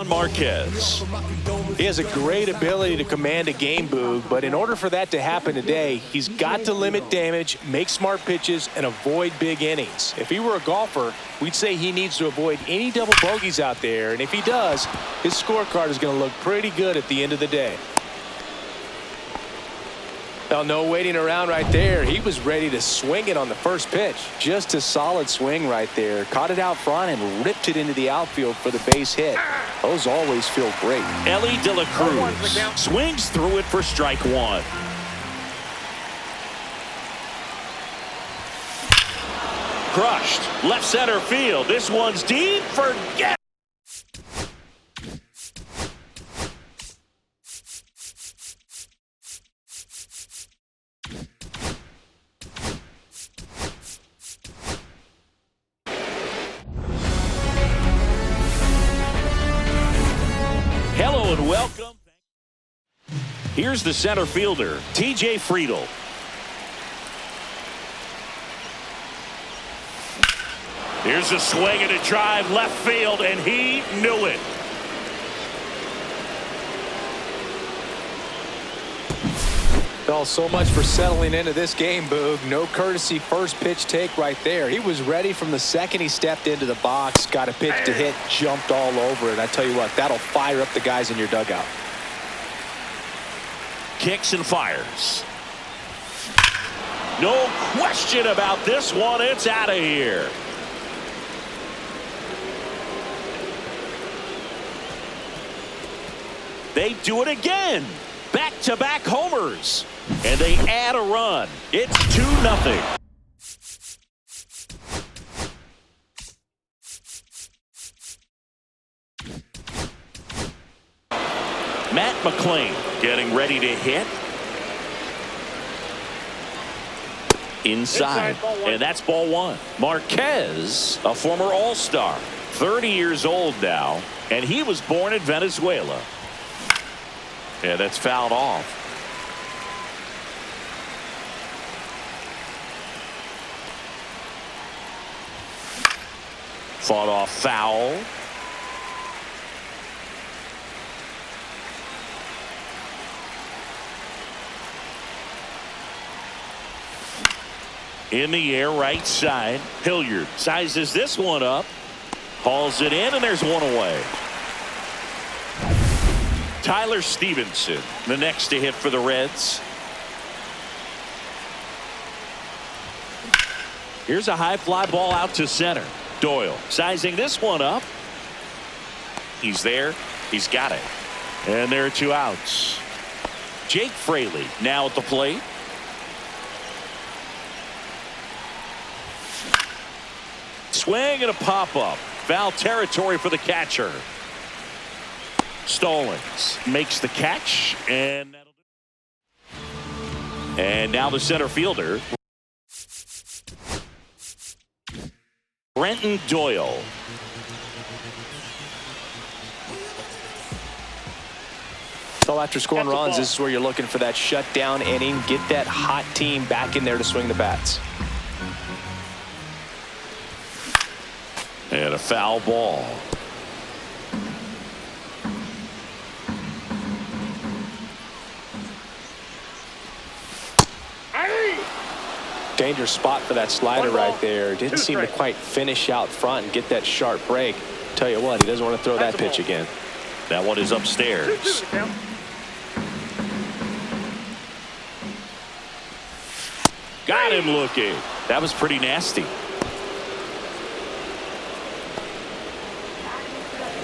Marquez. He has a great ability to command a game, Boog, but in order for that to happen today, he's got to limit damage, make smart pitches, and avoid big innings. If he were a golfer, we'd say he needs to avoid any double bogeys out there, and if he does, his scorecard is going to look pretty good at the end of the day. Well, no waiting around right there. He was ready to swing it on the first pitch. Just a solid swing right there. Caught it out front and ripped it into the outfield for the base hit. Those always feel great. Ellie De La Cruz swings through it for strike one. Crushed. Left center field. This one's deep. Forget. Hello and welcome. Here's the center fielder, TJ Friedl. Here's a swing and a drive left field, and he knew it. Well, so much for settling into this game, Boog. No courtesy first pitch take right there. He was ready from the second he stepped into the box, got a pitch to hit, jumped all over it. I tell you what, that'll fire up the guys in your dugout. Kicks and fires. No question about this one. It's out of here. They do it again. Back-to-back homers. And they add a run. It's 2-0. Matt McClain getting ready to hit. Inside. And that's ball one. Marquez, a former All-Star. 30 years old now. And he was born in Venezuela. Yeah, that's fouled off. Fought off foul. In the air, right side. Hilliard sizes this one up. Hauls it in, and there's one away. Tyler Stevenson, the next to hit for the Reds. Here's a high fly ball out to center. Doyle sizing this one up. He's there. He's got it. And there are two outs. Jake Fraley now at the plate. Swing and a pop-up. Foul territory for the catcher. Stallings makes the catch, and now the center fielder, Brenton Doyle. So after scoring runs, this is where you're looking for that shutdown inning. Get that hot team back in there to swing the bats. And a foul ball. Dangerous spot for that slider right there. Didn't seem to quite finish out front and get that sharp break. Tell you what, he doesn't want to throw that pitch again. That one is upstairs. Got him looking. That was pretty nasty.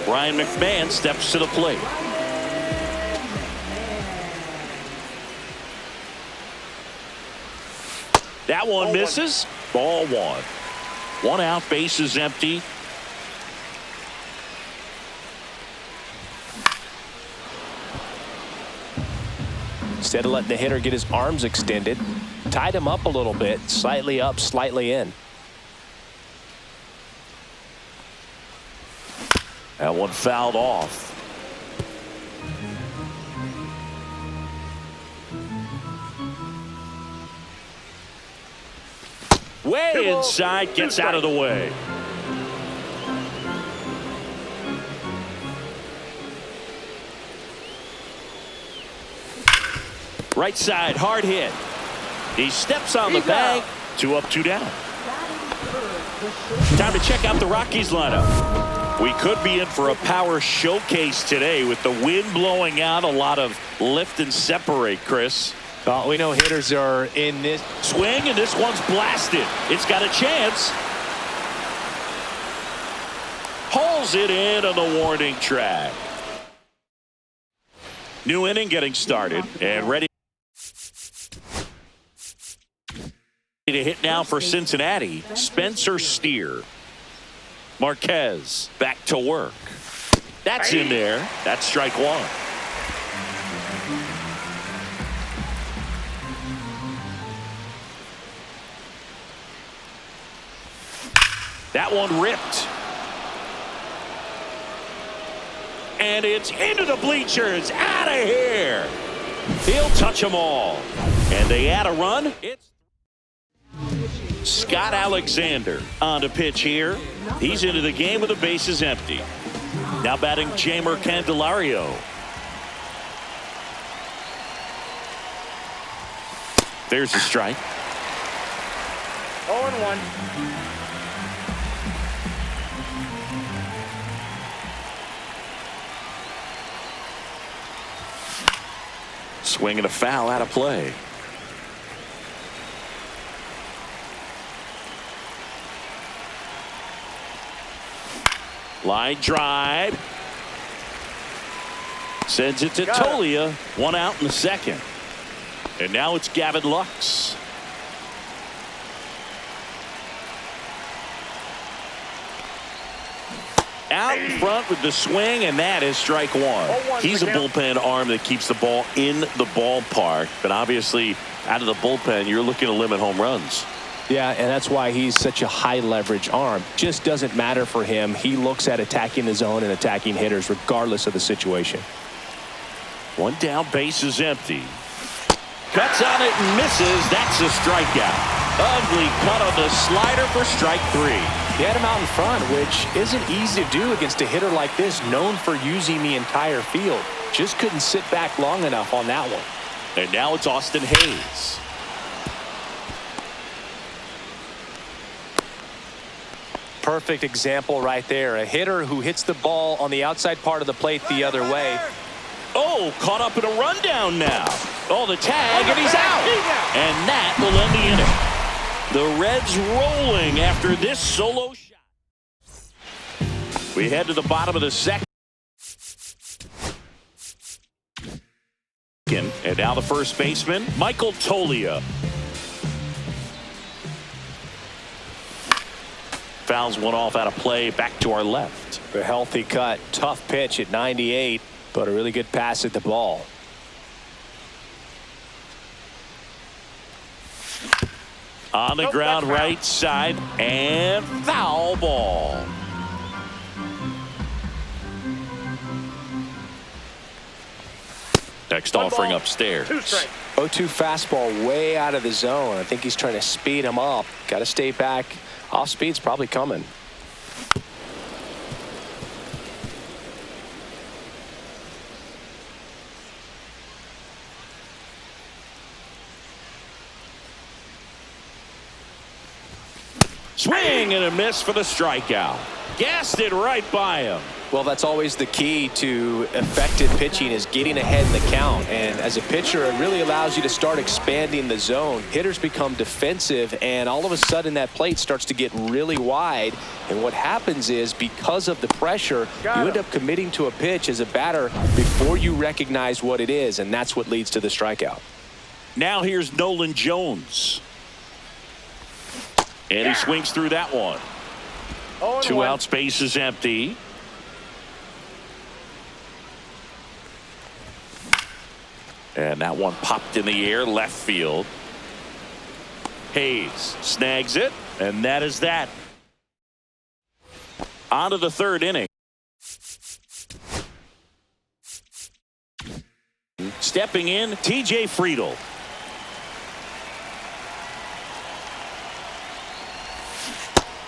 Brian McMahon steps to the plate. That one misses. Ball one. One out, base is empty. Instead of letting the hitter get his arms extended, tied him up a little bit, slightly up, slightly in. That one fouled off. Way inside, gets out of the way. Right side, hard hit. He steps on the bag. 2 up, 2 down. Time to check out the Rockies lineup. We could be in for a power showcase today with the wind blowing out. A lot of lift and separate, Chris. Well, we know hitters are in this swing, and this one's blasted. It's got a chance. Pulls it in on the warning track. New inning getting started and ready to hit now for Cincinnati. Spencer Steer. Marquez back to work. That's in there. That's strike 1. That one ripped. And it's into the bleachers. Out of here. He'll touch them all. And they add a run. It's Scott Alexander on to pitch here. He's into the game with the bases empty. Now batting Jamer Candelario. There's a strike. 0-1. Swing and a foul out of play. Line drive. Sends it to Tolia. 1 out in the second. And now it's Gavin Lux. Out in front with the swing, and that is strike 1. He's a bullpen arm that keeps the ball in the ballpark, but obviously out of the bullpen you're looking to limit home runs. Yeah, and that's why he's such a high leverage arm. Just doesn't matter for him. He looks at attacking the zone and attacking hitters regardless of the situation. 1 down, base is empty. Cuts on it and misses. That's a strikeout. Ugly cut on the slider for strike 3. He had him out in front, which isn't easy to do against a hitter like this, known for using the entire field. Just couldn't sit back long enough on that one. And now it's Austin Hayes. Perfect example right there. A hitter who hits the ball on the outside part of the plate the other way. Oh, caught up in a rundown now. Oh, the tag, and he's out. And that will end the inning. The Reds rolling after this solo shot. We head to the bottom of the second. And now the first baseman, Michael Tolia. Fouls one off out of play, back to our left. A healthy cut, tough pitch at 98, but a really good pass at the ball. On the ground, right side, and foul ball. Next offering upstairs. 0-2 fastball way out of the zone. I think he's trying to speed him up. Got to stay back. Off speed's probably coming. Swing and a miss for the strikeout. Gassed it right by him. Well, that's always the key to effective pitching, is getting ahead in the count. And as a pitcher, it really allows you to start expanding the zone. Hitters become defensive, and all of a sudden that plate starts to get really wide. And what happens is, because of the pressure, you end up committing to a pitch as a batter before you recognize what it is, and that's what leads to the strikeout. Now here's Nolan Jones. And he swings through that one. 2 outs, base is empty. And that one popped in the air, left field. Hayes snags it, and that is that. On to the third inning. Stepping in, T.J. Friedel.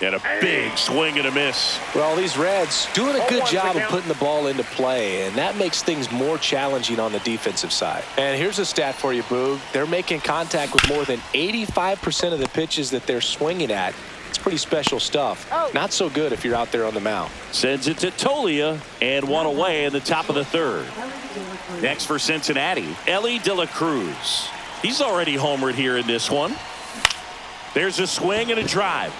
And a big swing and a miss. Well, these Reds doing a good job of putting the ball into play, and that makes things more challenging on the defensive side. And here's a stat for you, Boog. They're making contact with more than 85% of the pitches that they're swinging at. It's pretty special stuff. Not so good if you're out there on the mound. Sends it to Tolia, and one away in the top of the third. Next for Cincinnati, Ellie De La Cruz. He's already homered here in this one. There's a swing and a drive.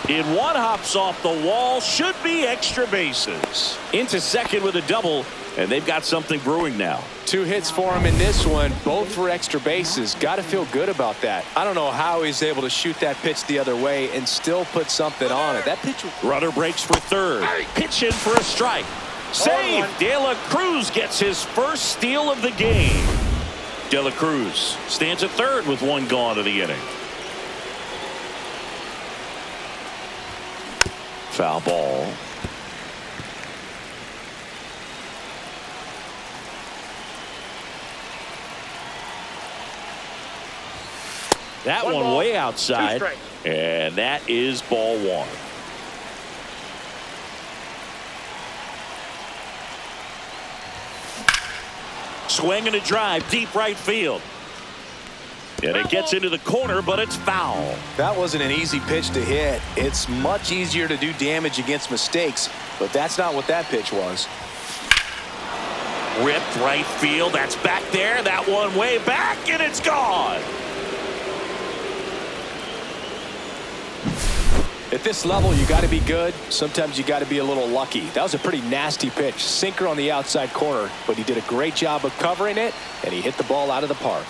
In one, hops off the wall, should be extra bases. Into second with a double, and they've got something brewing now. 2 hits for him in this one, both for extra bases. Got to feel good about that. I don't know how he's able to shoot that pitch the other way and still put something on it. That pitch. Runner breaks for third. Pitch in for a strike. Save. De La Cruz gets his first steal of the game. De La Cruz stands at third with 1 gone to the inning. Foul ball. That one way outside, and that is ball 1. Swing and a drive, deep right field. And it gets into the corner, but it's foul. That wasn't an easy pitch to hit. It's much easier to do damage against mistakes, but that's not what that pitch was. Ripped right field. That's back there. That one way back, and it's gone. At this level, you got to be good. Sometimes you got to be a little lucky. That was a pretty nasty pitch. Sinker on the outside corner, but he did a great job of covering it, and he hit the ball out of the park.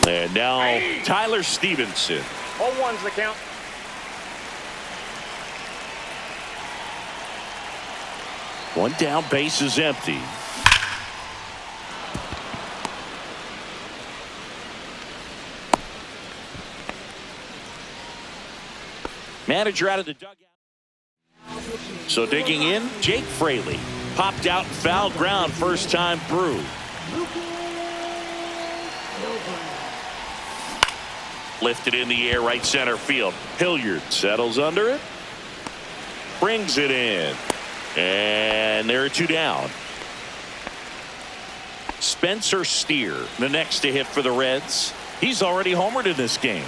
And now Tyler Stevenson. 0-1's the count. One down, base is empty. Manager out of the dugout. So digging in, Jake Fraley. Popped out foul ground first time through. Lifted in the air, right center field. Hilliard settles under it. Brings it in. And there are 2 down. Spencer Steer, the next to hit for the Reds. He's already homered in this game.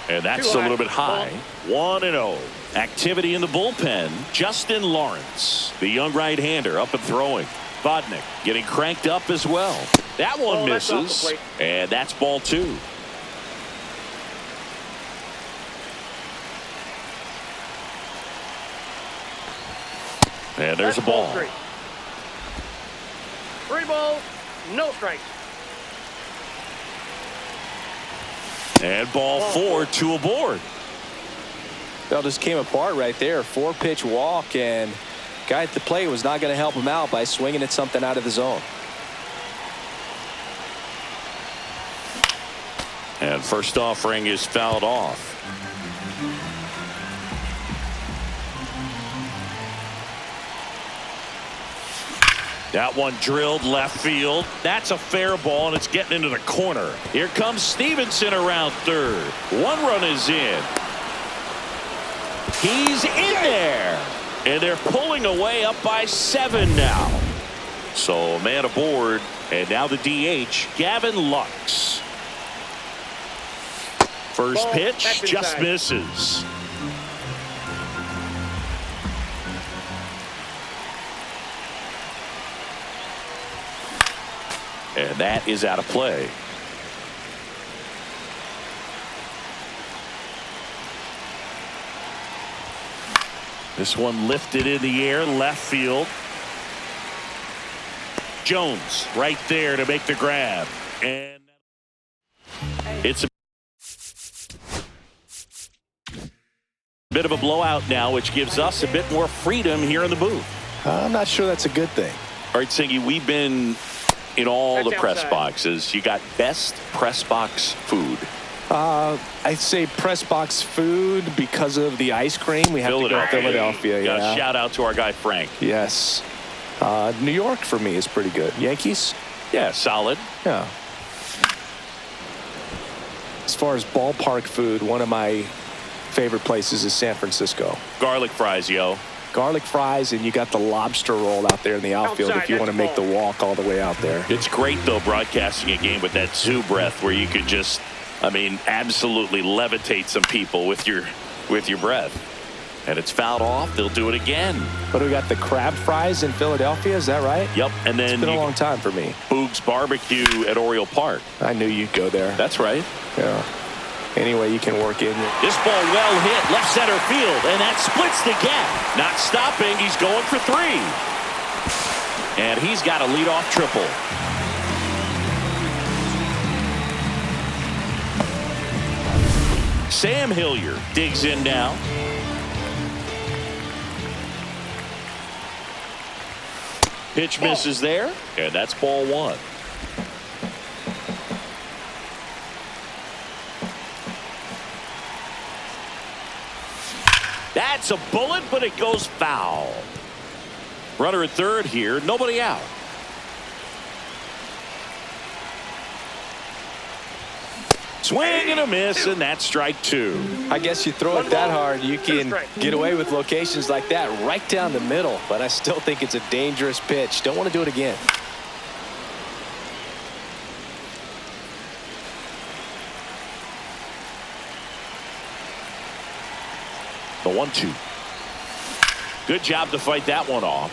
And that's a little bit high. 1-0. Activity in the bullpen. Justin Lawrence, the young right-hander, up and throwing. Vodnik getting cranked up as well. That one misses, and that's ball 2. And there's a ball. 3 balls, no strikes. And ball 4, 2 aboard. That just came apart right there. 4-pitch walk, and guy at the plate was not going to help him out by swinging at something out of the zone. And first offering is fouled off. That one drilled left field. That's a fair ball, and it's getting into the corner. Here comes Stevenson around third. 1 run is in. He's in there. And they're pulling away up by 7 now. So a man aboard, and now the DH, Gavin Lux. First pitch just misses. And that is out of play. This one lifted in the air, left field. Jones right there to make the grab. And it's a bit of a blowout now, which gives us a bit more freedom here in the booth. I'm not sure that's a good thing. All right, Singy, we've been in all the press boxes. You got best press box food. I'd say press box food because of the ice cream. We have to go Philadelphia. Yeah. Shout out to our guy Frank. Yes. New York for me is pretty good. Yankees? Yeah, solid. Yeah. far as ballpark food, one of my favorite places is San Francisco. Garlic fries, yo. Garlic fries, and you got the lobster roll out there in the outfield if you want to make the walk all the way out there. It's great, though, broadcasting a game with that zoo breath where you could just, I mean, absolutely levitate some people with your breath. And it's fouled off. They'll do it again. But we got the crab fries in Philadelphia, is that right? Yep. And then it's been a long time for me. Boog's Barbecue at Oriole Park. I knew you'd go there. That's right. Yeah. Anyway, you can work in. This ball well hit left center field, and that splits the gap. Not stopping. He's going for 3. And he's got a leadoff triple. Sam Hilliard digs in now. Pitch misses there, and that's ball 1. That's a bullet, but it goes foul. Runner at third here, nobody out. Swing and a miss, and that's strike 2. I guess you throw it that hard, you can get away with locations like that right down the middle, but I still think it's a dangerous pitch. Don't want to do it again. The 1-2. Good job to fight that one off.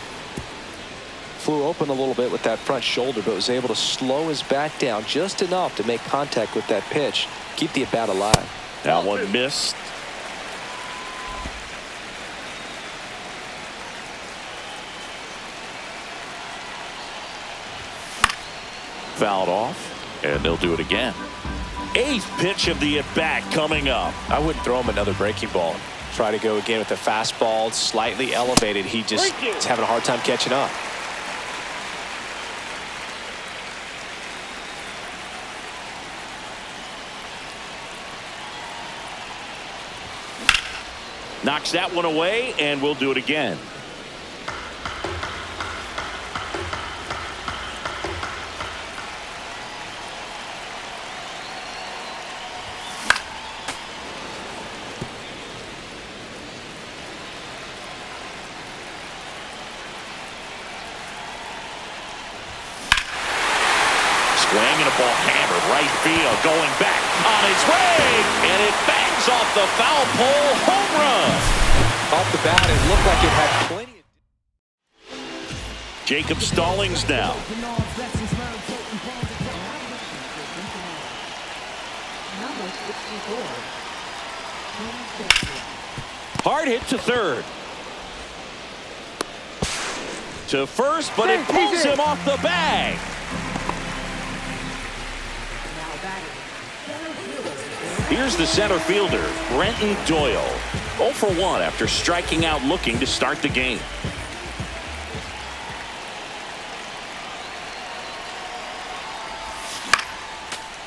Flew open a little bit with that front shoulder, but was able to slow his bat down just enough to make contact with that pitch. Keep the at-bat alive. That one missed. Fouled off, and they'll do it again. 8th pitch of the at-bat coming up. I wouldn't throw him another breaking ball. Try to go again with the fastball, slightly elevated. He just is having a hard time catching up. Knocks that one away, and we'll do it again. Swing and a ball hammered right field, going back on its way, and it bangs off the foul pole, home run. Off the bat, it looked like it had plenty of... Jacob Stallings now. Hard hit to third. To first, but it pulls him off the bag. Here's the center fielder, Brenton Doyle. 0 for 1 after striking out looking to start the game.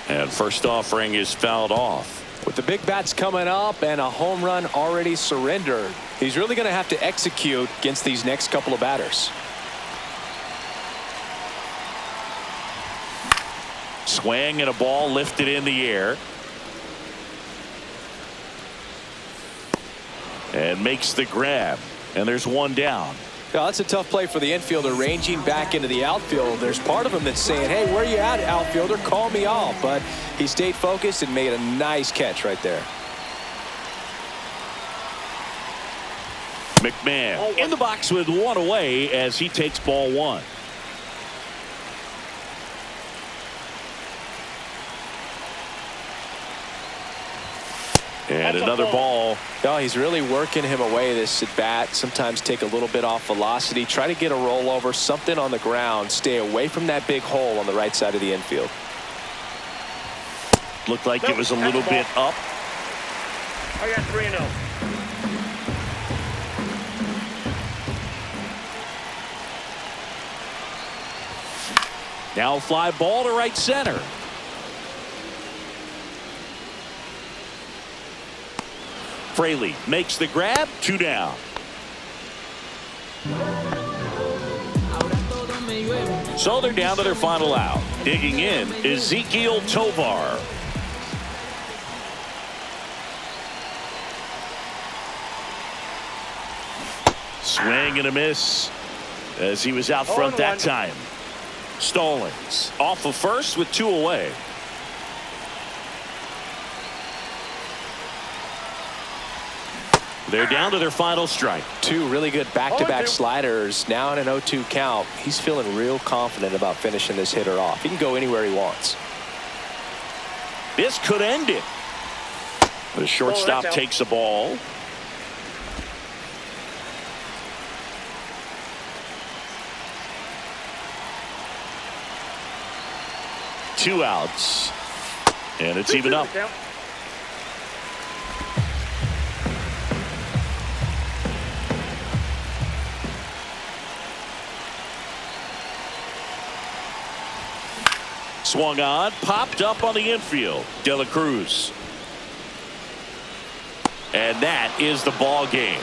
And first offering is fouled off. With the big bats coming up and a home run already surrendered, he's really going to have to execute against these next couple of batters. Swing and a ball lifted in the air. And makes the grab. And there's one down. Yeah, that's a tough play for the infielder, ranging back into the outfield. There's part of him that's saying, hey, where you at, outfielder? Call me off. But he stayed focused and made a nice catch right there. McMahon in the box with one away as he takes ball 1. And another ball. No, he's really working him away this at bat. Sometimes take a little bit off velocity. Try to get a rollover, something on the ground. Stay away from that big hole on the right side of the infield. Looked like it was a little bit up. I got 3-0. Now fly ball to right center. Fraley makes the grab, 2 down. So they're down to their final out. Digging in, Ezekiel Tovar. Swing and a miss as he was out front that time. Stallings off of first with 2 away. They're down to their final strike. 2 really good back-to-back sliders. Now in an 0-2 count. He's feeling real confident about finishing this hitter off. He can go anywhere he wants. This could end it. The shortstop takes the ball. Two outs. And it's even up. Swung on, popped up on the infield. De La Cruz. And that is the ball game.